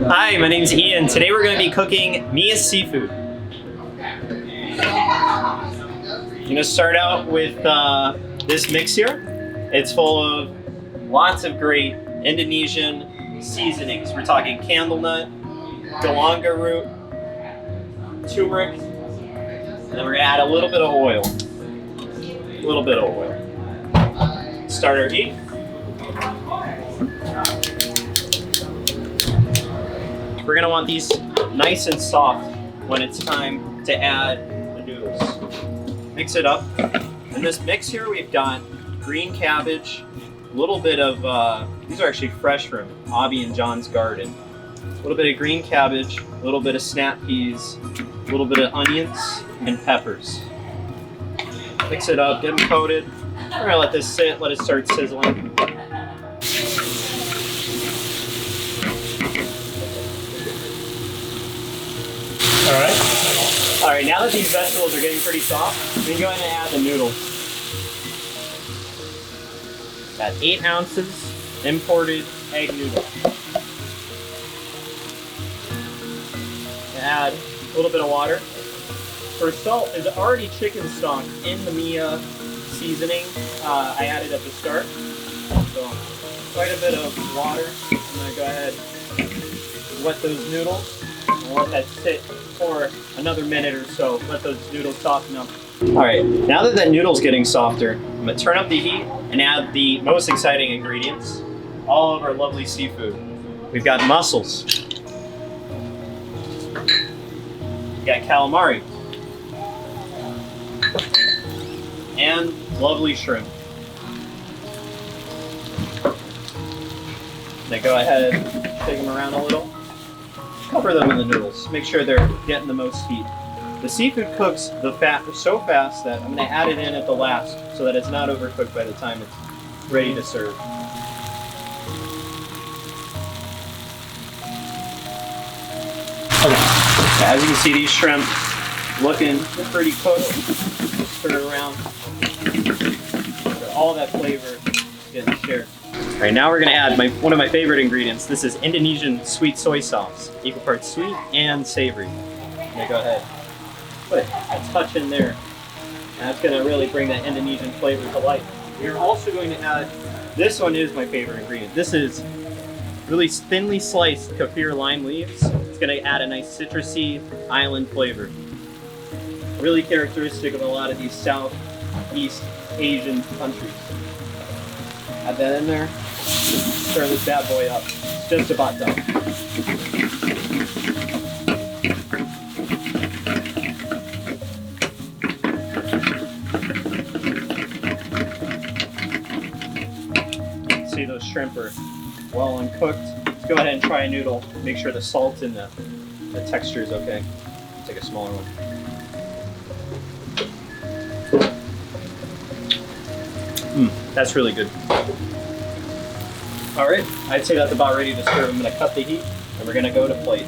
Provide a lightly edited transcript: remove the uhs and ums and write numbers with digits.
Hi, my name's Ian. Today we're going to be cooking Mie Seafood. I'm going to start out with this mix here. It's full of lots of great Indonesian seasonings. We're talking candlenut, galanga root, turmeric, and then we're going to add a little bit of oil. A little bit of oil. Start our heat. We're gonna want these nice and soft when it's time to add the noodles. Mix it up. In this mix here, we've got green cabbage, a little bit of, these are actually fresh from Abby and John's garden. A little bit of green cabbage, a little bit of snap peas, a little bit of onions, and peppers. Mix it up, get them coated. We're gonna let this sit, let it start sizzling. All right, now that these vegetables are getting pretty soft, we can go ahead and add the noodles. Got 8 ounces imported egg noodles. Add a little bit of water. For salt, there's already chicken stock in the Mie seasoning. I added at the start. So quite a bit of water. I'm gonna go ahead and wet those noodles. I'll let that sit for another minute or so. Let those noodles soften up. All right, now that that noodle's getting softer, I'm gonna turn up the heat and add the most exciting ingredients. All of our lovely seafood. We've got mussels. We got calamari. And lovely shrimp. Then go ahead and shake them around a little. Cover them in the noodles. Make sure they're getting the most heat. The seafood cooks so fast that I'm going to add it in at the last so that it's not overcooked by the time it's ready to serve. Okay. As you can see, these shrimp looking pretty cooked. Stir it around. All that flavor getting shared. All right, now we're gonna add one of my favorite ingredients. This is Indonesian sweet soy sauce, equal parts sweet and savory. I'm gonna go ahead, put a touch in there. And that's gonna really bring that Indonesian flavor to life. We're also going to add, this one is my favorite ingredient. This is really thinly sliced kaffir lime leaves. It's gonna add a nice citrusy island flavor. Really characteristic of a lot of these Southeast Asian countries. Add that in there. Stir this bad boy up. It's just about done. See, those shrimp are well uncooked. Let's go ahead and try a noodle. Make sure the salt and the texture is okay. Take a smaller one. That's really good. All right, I'd say that's about ready to serve. I'm gonna cut the heat and we're gonna go to plate.